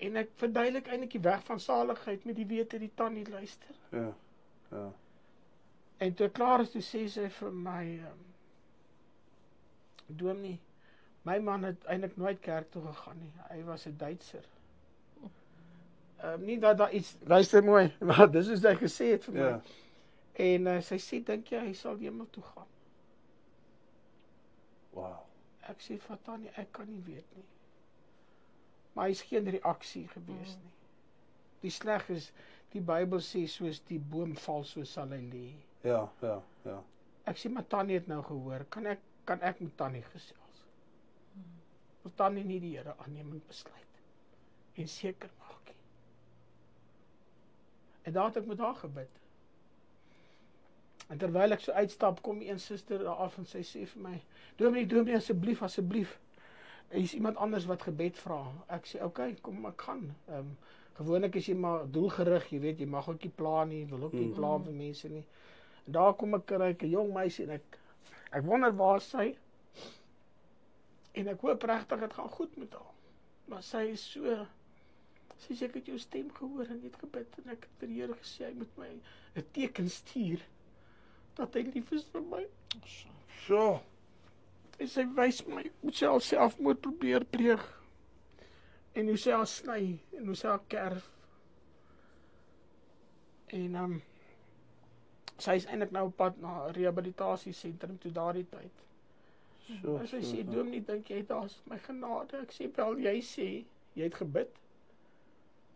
En ek verduidelik eintlik die weg van saligheid met die wete die tannie luister. Ja. Ja. En toe ek klaar is, toe sê sy vir my, Dominee, my man het eintlik nooit kerk toe gegaan nie. Hy was 'n Duitser. Nie dat daar iets, luister mooi, maar dis is hy gesê het vir my. Ja. En sy sê, dink jy hy sal hemel toe gaan? Wow. Ek sê, vir tannie, ek kan nie weet nie. Maar hy's geen reaksie gewees nie. Die sleg is, die Bybel sê, soos die boom val, so sal hy lê. Ja, ja, ja. Ek sê, maar tannie het nou gehoor, kan ek met tannie gesels? Wil tannie nie die Here aanneming besluit en seker maak nie. En daar het ek met haar gebid. En terwyl ek so uitstap, kom een suster daar af en sy sê vir my, Dominee, asseblief, er is iemand anders wat gebed vra. Ek sê, okay, kom, ek gaan. Gewoonlik is jy maar doelgerig, jy weet, jy mag ook nie pla nie, wil ook nie pla vir mense nie. En daar kom ek kry 'n jong meisie en ek wonder waar sy, en ek hoop regtig dit gaan goed met haar. Maar sy is so, sy sê, ek het jou stem gehoor en jy het gebid, en ek het vir die Here gesê, hy moet my 'n teken stuur, dat hy lief is vir my. So. En sy wys my, hoe sy al selfmoord probeer pleeg, en hoe sy al sny, en hoe sy al kerf. En sy is eintlik nou op pad na 'n rehabilitasiesentrum toe daardie tyd. So. En sy sê, Dominee, dink jy daar's my genade? Ek sê, wel, jy sê, jy het gebid.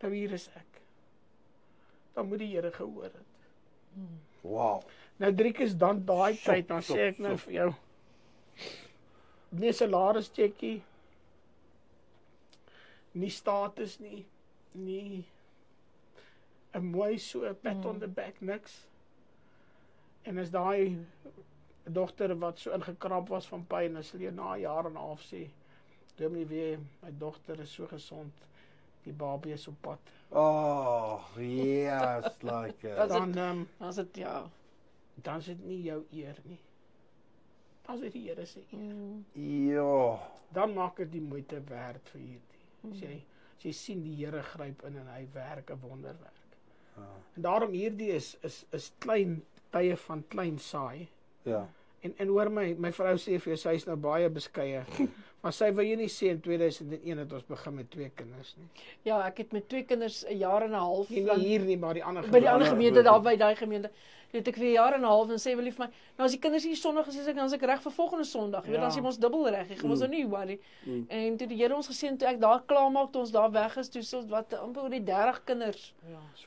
Nou hier is ek. Dan moet die Here gehoor het. Wow. Nou Driekus, dan daai tyd, dan sê ek nou vir jou, nie salaris checkie, nie status nie, nie 'n mooi so 'n pat on the back, niks. En as daai dogter wat so ingekramp was van pyn, as hulle na 'n jaar en 'n half sê, Dominee, weet, my dogter is so gesond, die babie is op pad. Oh, yes, like Dan As dit ja. dan is dit nie jou eer nie. Dan is dit die Here se eer. Ja. Dan maak dit die moeite werd vir hierdie. As jy sien die Here gryp in en hy werk 'n wonderwerk. En daarom hierdie is klein tye van klein saai. Ja. En hoor my vrou sê vir jou, sy is nou baie beskeie. Maar sy wil jy nie sê in 2001 het ons begin met 2 kinders nie. Ja, ek het met 2 kinders 'n jaar en 'n half. Nie hier nie, maar die ander by die ander gemeente. gemeente, daar by daai gemeente. Dit ek vir 'n jaar en 'n half en sê wil jy vir my, nou as die kinders hier Sondag is, dan is ek reg vir volgende Sondag. Jy weet, dan is ons dubbel reg. Ek gaan ons nou nie worry. En toe die Here ons geseën, toe ek daar klaar maak, toe ons daar weg is, toe so wat amper oor die 30 kinders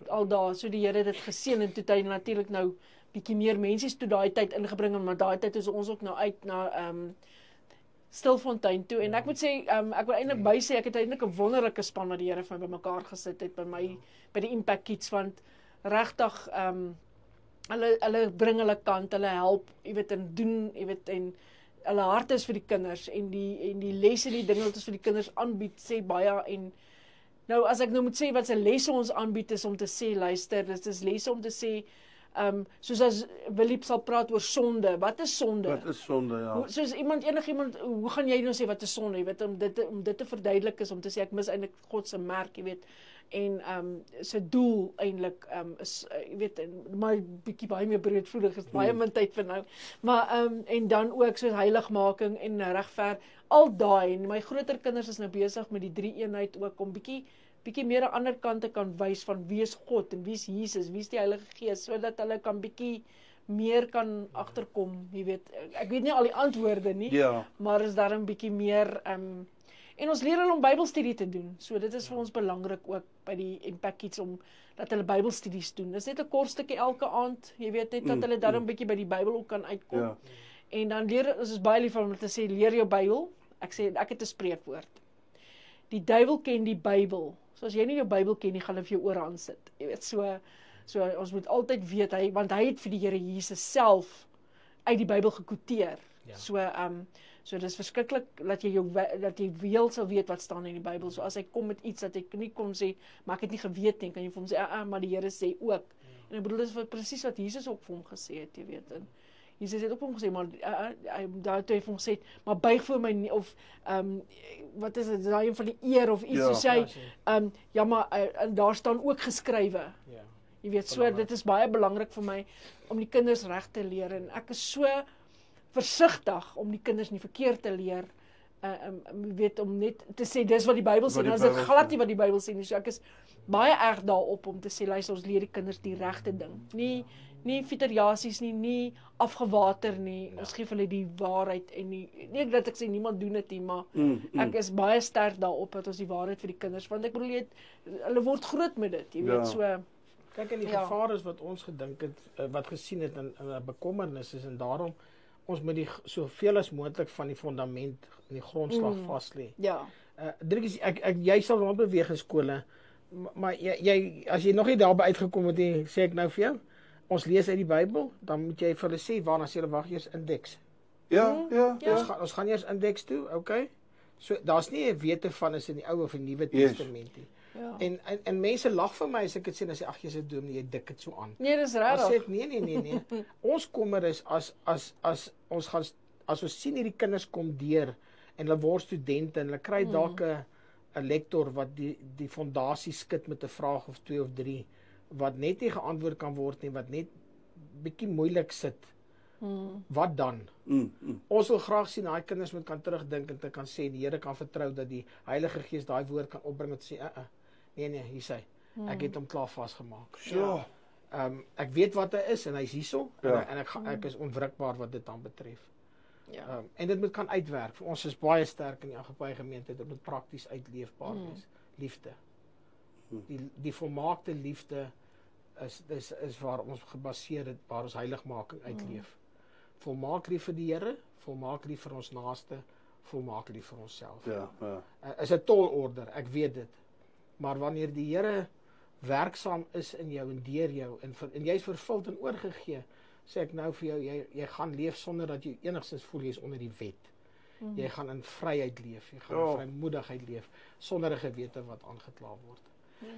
al daar. So die Here dit geseën en toe hy natuurlik nou bietjie meer mense toe daai tyd ingebring, maar daai tyd is ons ook nou uit na Stilfontein toe. En ek moet sê, ek wil eintlik bysê, ek het eintlik 'n wonderlike span wat die Here vir my bymekaar gesit het by die Impact Kids, want regtig hulle bring hulle kant, hulle help, jy weet, en doen, jy weet, en hulle hart is vir die kinders en die lesse en die dinge wat ons vir die kinders aanbied, sê baie. En nou as ek nou moet sê wat se lesse ons aanbied, is om te sê, luister, dit is lesse om te sê, soos as Williep sal praat oor sonde. Wat is sonde? Wat is sonde, ja. Soos enigiemand, hoe gaan jy nou sê wat is sonde? Jy weet, om dit te verduidelik is om te sê ek mis eintlik God se merk, jy weet. En sy doel eintlik is jy weet, maar bietjie baie meer breedvoerig, is baie min tyd vir nou. Maar en dan ook soos heiligmaking en regver, al daai. En my groter kinders is nou besig met die 3-eenheid ook om bietjie meer aan ander kante kan wys van wie is God en wie is Jesus, wie is die Heilige Gees, sodat hulle kan bietjie meer kan agterkom, jy weet. Ek weet nie al die antwoorde nie, maar is daar 'n bietjie meer en ons leer hulle om Bybelstudie te doen. So dit is vir ons belangrik ook by die Impact Kids om dat hulle Bybelstudies doen. Dis net 'n kort stukkie elke aand, jy weet, net dat hulle dan 'n bietjie by die Bybel ook kan uitkom. Ja. En dan leer ons is baie lief om te sê leer jou Bybel. Ek sê ek het 'n spreekwoord. Die duiwel ken die Bybel. So as jy nie jou Bybel ken nie, gaan hy vir jou oor aan sit. Jy weet, so ons moet altyd weet want hy het vir die Here Jesus self uit die Bybel gekwoteer. Ja. So dis verskriklik dat jy wel sal weet wat staan in die Bybel. So as hy kom met iets dat hy nie kom sê, maar ek het nie geweet nie, kan jy vir hom sê, maar die Here sê ook. En ek bedoel, dit is presies wat Jesus ook vir hom gesê het, jy weet. En Jesus het ook hom gesê, maar daar toe hy vir hom gesê, maar buig voor my, of, wat is dit, daai een van die eer, of iets, so sê hy, ja, maar daar staan ook geskrywe. Ja. Jy weet, so, dit is baie belangrik vir my, om die kinders reg te leer, en ek is so versigtig, om die kinders nie verkeerd te leer, weet, om net te sê, dis wat die Bybel sê, en as dit glad nie wat die Bybel sê nie, so ek is baie erg daarop, om te sê, luister, ons leer die kinders die regte ding, nie fiteriasies nie afgewater nie, ons gee vir hulle die waarheid, en nie dat ek sê, niemand doen dit nie, maar ek is baie sterk daarop, dat ons die waarheid vir die kinders, want ek bedoel, hulle word groot met dit, jy weet, so. Kyk, en die gevaar is wat ons gedink het, wat gesien het in bekommernis is, en daarom, ons moet die soveel as moontlik van die fundament en die grondslag vas lê. Ja. Driekies, jy sal rondbeweeg in skole, maar jy as jy nog nie daarby uitgekom het nie, sê ek nou vir jou, ons lees uit die Bybel, dan moet jy vir hulle sê, waarna sê hulle wag eers indeks. Ja. Ons gaan eers indeks toe, okay? So, daar's nie 'n wete van is in die Ou of die Nuwe Testament nie. Ja. En mense lag vir my as ek dit sê, en sê, ag, jy's 'n dominee, jy dik dit so aan. Nee, dis Dan sê regtig. ek, nee. Ons kommer is, as ons sien hierdie kinders kom deur, en hulle word studente, en hulle kry dalk 'n lektor, wat die fondasie skud met 'n vraag of 2 of 3, wat net nie geantwoord kan word nie, wat net bietjie moeilik sit. Wat dan? Ons wil graag sien, daai kinders moet kan terugdink, en te kan sê, die Here kan vertrou, dat die Heilige Gees daai woord kan opbring, en sê, nee, hier sê, ek het hom klaar vasgemaak. Ja. Ek weet wat hy is, en hy's hierso, en ek is onwrikbaar wat dit dan betref. Ja. En dit moet kan uitwerk. Ons is baie sterk in die Agape gemeente, dit moet prakties uitleefbaar wees. Liefde. Die volmaakte liefde is waar ons gebaseer het, waar ons heiligmaking uitleef. Volmaak lief vir die Here, volmaak lief vir ons naaste, volmaak lief vir onsself. Ja. Is 'n tolorder, ek weet dit. Maar wanneer die Here werksaam is in jou en deur jou, en jy is vervuld en oorgegee, sê ek nou vir jou, jy gaan leef sonder dat jy enigstens voel jy is onder die wet. Jy gaan in vryheid leef, jy gaan in vrymoedigheid leef, sonder 'n gewete wat aangekla word.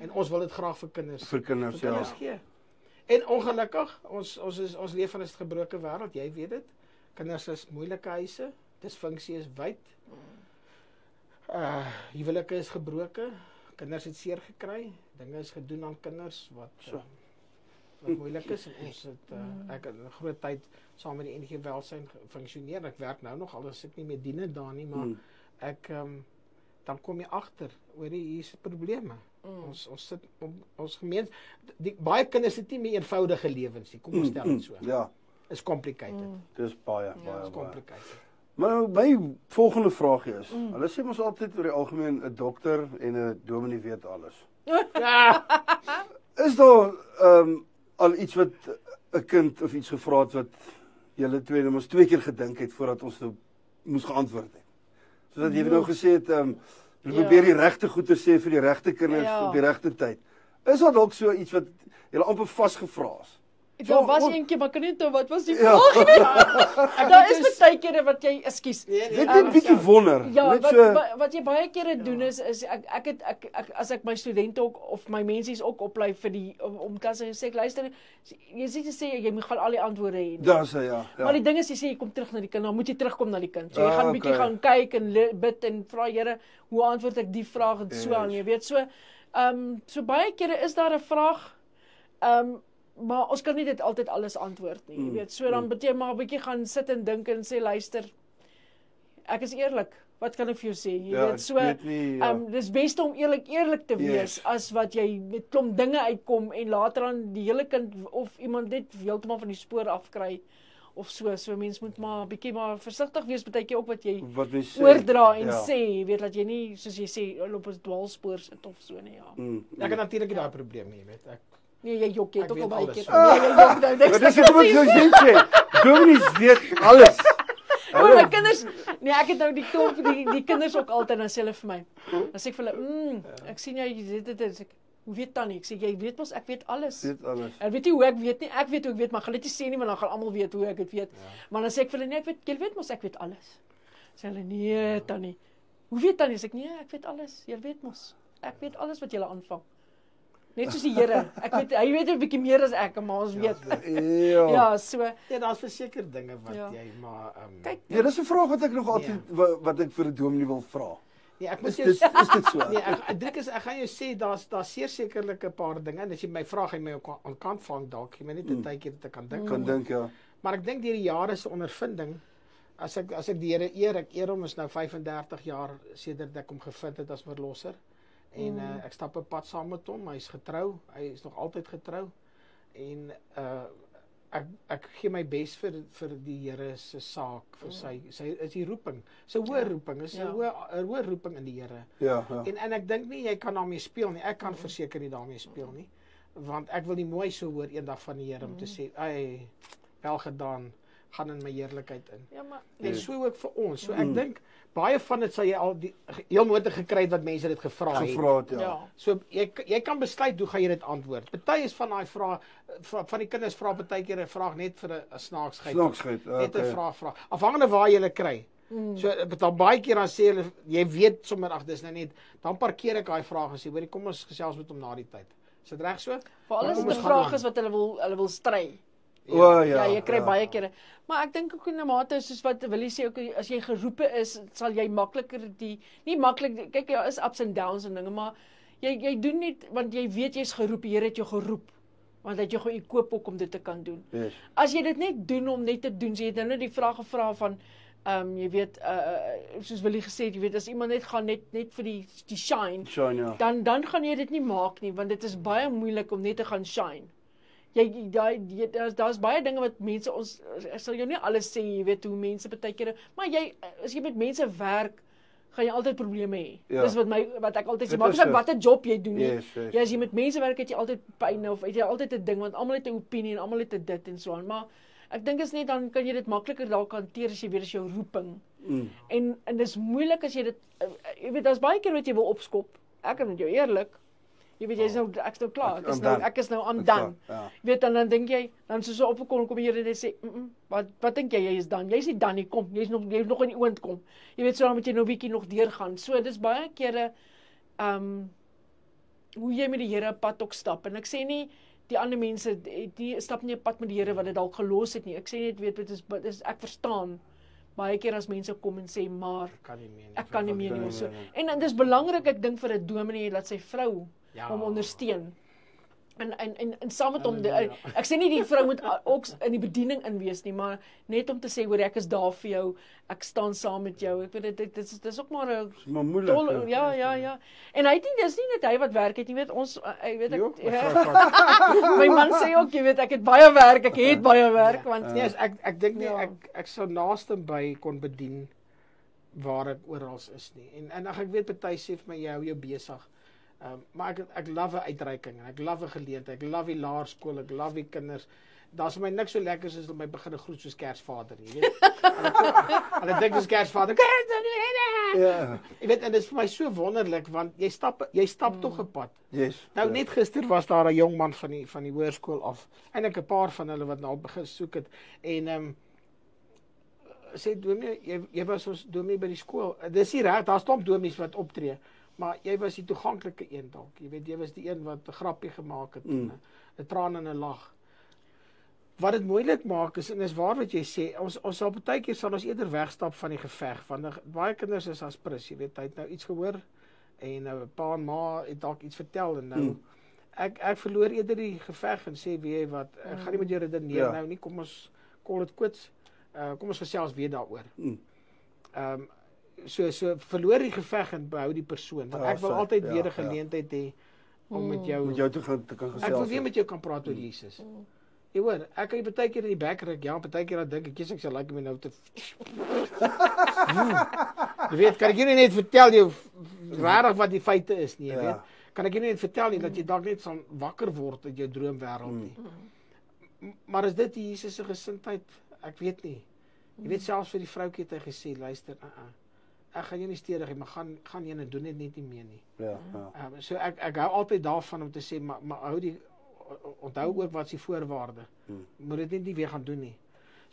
En ons wil dit graag vir kinders gee. En ongelukkig, ons leef in 'n gebroke wêreld, jy weet dit. Kinders is moeilike huise, disfunksie is wyd. Huwelike is gebroke, kinders het seer gekry, dinge is gedoen aan kinders wat moeilik is, en ons het ek het 'n groot tyd saam met die NG Welsyn funksioneer. Ek werk nou nog, al is ek nie meer dienend daar nie, maar ek dan kom jy agter, hoor jy, hier's probleme. Ons sit ons gemeente, baie kinders het nie meer eenvoudige lewens nie. Kom ons stel dit so. Ja. Is complicated. Dis baie. Is complicated. Maar my volgende vraag is, hulle sê mos altyd oor die algemeen 'n dokter en 'n dominee weet alles. Is daar al iets wat 'n kind of iets gevra het wat julle twee nou mos 2 keer gedink het voordat ons nou moes geantwoord het? Soos wat jy nou gesê het, probeer die regte goeie sê vir die regte kinders op die regte tyd. Is daar dalk so iets wat julle amper vasgevra is? Daar was eentjie, maar kan nie onthou wat was die vraag nie. Daar is baie kere wat jy, ekskuus. Net 'n bietjie wonder. Ja, wat jy baie kere doen is ek as ek my studente ook of my mensies ook oplei vir om klasse sê ek luister, jy sê jy gaan al die antwoorde hê. Daar sê ja. Maar die ding is jy sê jy kom terug na die kind, dan moet jy terugkom na die kind. So jy gaan 'n bietjie gaan kyk en bid en vra Here, hoe antwoord ek die vraag en so aan, jy weet. So baie kere is daar 'n vraag maar ons kan nie dit altyd alles antwoord nie, jy weet. So dan moet jy maar 'n bietjie gaan sit en dink en sê luister, ek is eerlik. Wat kan ek vir jou sê? Jy weet, so dis beste om eerlik te wees as wat jy met klomp dinge uitkom en later aan die hele kind of iemand net heeltemal van die spoor afkry of so. So mens moet maar 'n bietjie maar versigtig wees baie keer ook wat jy oordra en sê, jy weet, dat jy nie soos jy sê op 'n dwaalspoor sit of so nie, Ek het natuurlik daai probleem nie, jy weet. Nee, jy jok dit ook al baie keer. Nee, jy jok nou niks. Dis net wat jy sê. Dominees weet alles. O, my kinders, nee, ek het nou die kinders ook altyd dan sê hulle vir my. Dan sê ek vir hulle, ek sien jy dit sê ek, hoe weet Tannie? Ek sê jy weet mos ek weet alles. Ek weet nie hoe ek weet nie. Ek weet hoe ek weet, maar gaan dit nie sê nie, want dan gaan almal weet hoe ek dit weet. Maar dan sê ek vir hulle, nee, jy weet mos ek weet alles. Sê hulle, nee, Tannie. Hoe weet Tannie? Sê ek, nee, ek weet alles. Jy weet mos. Ek weet alles wat jy aanvang. Net soos die Here. Hy weet 'n bietjie meer as ek, maar ons weet. Ja. Ja, so. Ja, daar's verseker dinge wat Ja. jy maar Kyk, Ja, dis 'n vraag wat ek nog altyd wat ek vir 'n dominee wil vra. nee, ek Is moet dit jou is dit so? nee, ek gaan jou sê daar's sekerlik 'n paar dinge en as jy my vra, gaan jy my ook aan kant vang dalk, jy my net 'n tydjie dat ek kan dink. Kan dink ja. Maar ek dink deur die jare se ondervinding, as ek die Here eer, ek eer hom, is nou 35 jaar sedert ek hom gevind het as verlosser. En ek stap 'n pad saam met hom. Hy's getrou. Hy is nog altyd getrou. En ek gee my bes vir die Here se saak, vir sy is die roeping. Dis 'n hoë roeping, is 'n hoë roeping in die Here. Ja. En ek dink nie jy kan daarmee speel nie. Ek kan verseker nie daarmee speel nie. Want ek wil nie mooi so hoor eendag van die Here om te sê, "Ai, wel gedaan, gaan in my heerlikheid in." ja, maar En so ook vir ons. So ek dink baie van dit sal jy al heel moontlik gekry het wat mense dit gevra het. Gevra het, ja. ja. So jy kan besluit hoe gaan jy dit antwoord. Party is van daai vrae van die kinders vra partykeer 'n vraag net vir 'n snaaksheid. Snaaksheid, Net 'n okay. vraag. Afhangende waar jy hulle kry. So dan baie keer dan sê hulle jy weet sommer ag dis nou net dan parkeer ek daai vraag en sê hoorie kom ons gesels met hom na die tyd. Is dit reg so? Veral as Kom dit ons 'n gaan vraag aan. is wat hulle wil stry. O Ja, ja. jy kry baie kere. Maar ek dink ook in 'n mate soos wat Willie sê ook as jy geroepe is, sal jy makliker nie maklik kyk daar is ups and downs en dinge, maar jy doen net want jy weet jy's geroep, die Here het jou geroep. Want hy het jou gekoop ook om dit te kan doen. Yes. As jy dit net doen om net te doen, so jy het nou net die vraag gevra van jy weet soos Willie gesê het, jy weet as iemand net gaan net vir die shine, Shine, ja. dan gaan jy dit nie maak nie, want dit is baie moeilik om net te gaan shine. Daar's baie dinge wat mense ek sal jou nie alles sê, jy weet hoe mense baie keer, maar as jy met mense werk, gaan jy altyd probleme hê. Ja. Dis wat ek altyd sê, Dit maak is nie so. wat 'n job jy doen nie. Yes, yes. Ja, as jy met mense werk, het jy altyd pyn of het jy altyd 'n ding, want almal het 'n opinie en almal het 'n dit en so aan, maar ek dink is net dan kan jy dit makliker dalk hanteer as jy weet as jou roeping. En dis moeilik as jy dit jy weet daar's baie keer wat jy wil opskop. Ek is met jou eerlik. Jy weet ek's nou klaar. Ek is nou aan dan. Ja. Jy weet dan dink jy dan soos so opgekom kom hier en hy sê, wat dink jy is dan? Jy's nie dan nie, kom. Jy's nog in die oond kom. Jy weet so dan moet jy nou bietjie nog deurgaan. So dis baie kere hoe jy met die Here 'n pad ook stap. En ek sê nie die ander mense die stap nie 'n pad met die Here wat dit dalk gelos het nie. Ek sê net weet dit is ek verstaan baie keer as mense kom en sê maar Kan nie meer nie. ek kan nie meer nie of so. nee. En dis belangrik ek dink vir 'n dominee dat sy vrou Ja. hom ondersteun. En saam met hom ek sê nie die vrou moet ook in die bediening in wees nie, maar net om te sê hoor ek is daar vir jou, ek staan saam met jou. Ek weet dit is ook maar 'n Maar moeilik. ja. En hy dis nie net hy wat werk het, jy weet ons ek weet Jo, my man sê ook jy weet ek het baie werk, ek het baie werk want Nee, ek dink nie Ja. ek sou naaste by kon bedien waar ek oral is nie. En ek weet party sê vir my jy hou jou besig. Maar ek love 'n uitreiking en ek love 'n geleentheid. Ek love die laerskool, ek love die kinders. Daar's vir my niks so lekker soos om my begin groet soos Kersvader, jy weet. Hulle dink dis Kersvader. Ja. Jy weet en dit is vir my so wonderlik want jy stap tog 'n pad. Yes. Nou net gister was daar 'n jong man van die hoërskool af. Eintlik 'n paar van hulle wat nou begin soek het en sê dominee, jy was ons dominee by die skool. Dis nie reg, daar's klomp dominees wat optree, maar jy was die toeganklike een dalk. Jy weet jy was die een wat 'n grappie gemaak het, 'n traan en 'n lag. Wat dit moeilik maak is en is waar wat jy sê, ons sal baie keer sal ons eerder wegstap van die geveg want baie kinders is as prins, jy weet, hy het nou iets gehoor en nou 'n pa en ma het dalk iets vertel en nou ek verloor eerder die geveg en sê weet jy wat, ek gaan nie met jou redeneer nou nie, kom ons call it quits. Kom ons gesels weer daaroor. So verloor die geveg en behou die persoon want ek wil altyd weer 'n geleentheid hê om met jou te kan gesels. ek wil weer met jou kan praat oor Jesus. Jy hoor, ek kan baie keer in die bek ruk, ja, baie keer dan dink ek, ek sal like my nou te Jy weet, kan ek jou net vertel jou regtig wat die feite is nie, jy weet. Kan ek jou net vertel nie dat jy dalk net sal wakker word uit jou droomwêreld nie. Maar is dit Jesus se gesindheid? Ek weet nie. Jy weet selfs vir die vroutjie het hy gesê, luister, ek gaan jou nie stedig nie, maar gaan jy en doen dit net nie meer nie. Ja. So ek hou altyd daarvan om te sê, maar onthou ook wat is die voorwaarde. Moet dit net nie weer gaan doen nie.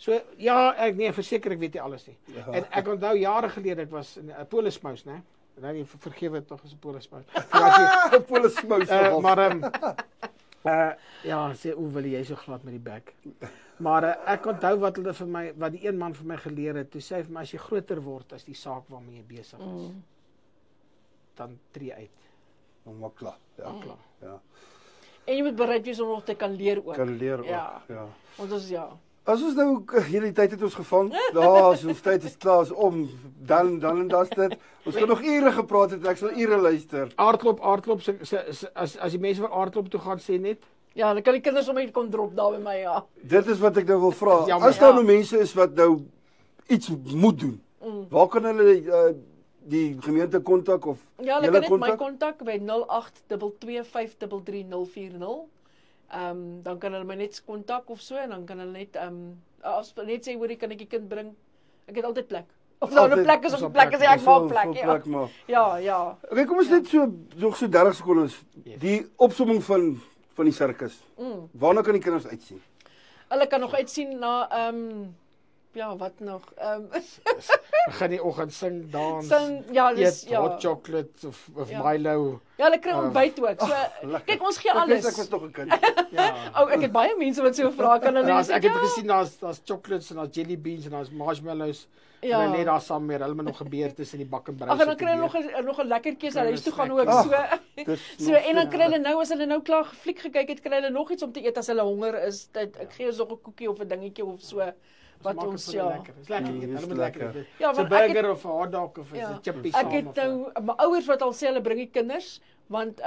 So ja, ek verseker ek weet nie alles nie. En ek onthou jare gelede, ek was in 'n polismous, né? Nee, vergewe het nog as 'n polismous. Polismous. Maar ja, sê o, wil jy so glad met die bek. Maar ek onthou wat hulle vir my, wat die een man vir my geleer het, toe sê hy vir my, as jy groter word as die saak waarmee jy besig is, dan tree uit. Nou maar klaar. Ja, Klaar. ja. En jy moet bereid wees om nog te kan leer ook. Kan leer ook. Ja. Ja. Want ons As ons nou hierdie tyd het ons gevang. As ons tyd is klaar is om dan en das dit. Ons kan nog ure gepraat het. Ek sal ure luister. Aardklop, as die mense van aardklop toe gaan sê net, Ja, dan kan die kinders om my kom drop daar by my, ja. Dit is wat ek nou wil vra. Jammer. As daar nou mense is wat nou iets moet doen. Waar kan hulle die gemeente kontak of Ja, hulle julle kan net my kontak by 0822533040. Dan kan hulle my net kontak of so en dan kan hulle net net sê hoorie kan ek die kind bring. Ek het altyd plek. Of nou 'n plek is of 'n plek is, ek maak plek, ja. Ja, ja. Okay, kom ons net nog so 30 sekondes. Die opsomming van die sirkus. Waarna kan die kinders uitsien? Hulle kan nog uitsien na ja, wat nog? gaan die oggend sing, dans, ja, dis eet hot chocolate of Milo. Ja, hulle kry ontbyt ook. So kyk, ons gee alles. Ek was nog 'n kind. Ek het baie mense wat so vra kan hulle Ek het gesien daar's chocolates en daar's jelly beans en daar's marshmallows. Ja. En hulle lê daar saam met hulle moet nog gebeur tussen die bak en brou. Ag, en dan kry hulle nog 'n lekkertjie as hulle huis toe gaan ook so. So en dan kry hulle nou as hulle nou klaar gefliek gekyk het, kry hulle nog iets om te eet as hulle honger is. Ek gee ons nog 'n koekie of 'n dingetjie of so. Wat ons lekker. Dis lekker. Hulle moet lekker. Ja, 'n burger of 'n hotdog of 'n chippie saam. Ek het nou my ouers wat al sê hulle bring die kinders want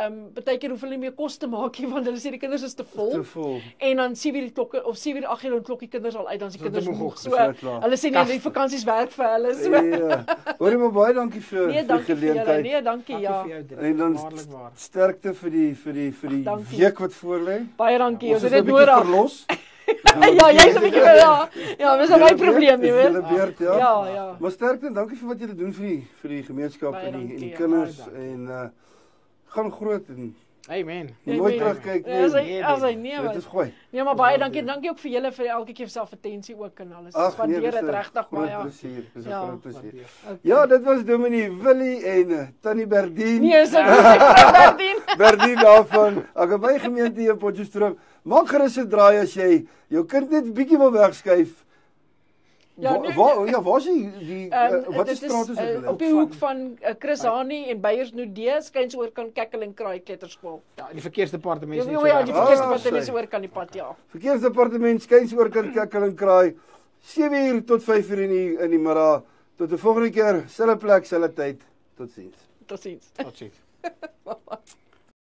baie keer hoef hulle nie meer kos te maak nie want hulle sê die kinders is te vol. En dan 7:00 die klokke of 7:00 8:00 dan klokkie kinders al uit dan is die kinders moeg. So hulle sê nie die vakansies werk vir hulle so. Ja. Hoorie maar baie dankie vir die geleentheid. Nee, dankie ja. En dan sterkte vir die week wat voorlê. Baie dankie. Ons het dit nodig. Ja, jy's 'n bietjie ja, dis 'n baie probleem, jy weet. Ja. Maar sterkte en dankie vir wat julle doen vir die gemeenskap en die kinders en gaan groot en amen. Nooit terugkyk nie. Dit is goeie. Nee, maar baie dankie ook vir julle vir elke keer self attensie ook en alles. Ons waardeer dit regtig baie. Dis 'n groot plesier. Ja, dit was Dominee Willie en Tannie Berdien. Nee, is dit Berdien? Berdien daarvan Agabay gemeente in Potchefstroom. Maak gerus 'n draai as jy jou kind net bietjie wil wegskuif. Waar's die wat is straat is dit? Op die hoek van Chris Hani en Beyers-Nudee skuins oor kan Kekkelenkraai Kleuterskool. Ja, die verkeersdepartement. Ja, die verkeersdepartement oor kan die pad, ja. Verkeersdepartement skuins oor kan Kekkelenkraai 7:00 tot 5:00 in die middag. Tot 'n volgende keer, selfe plek, selfe tyd. Totsiens. Totsiens. Totsiens.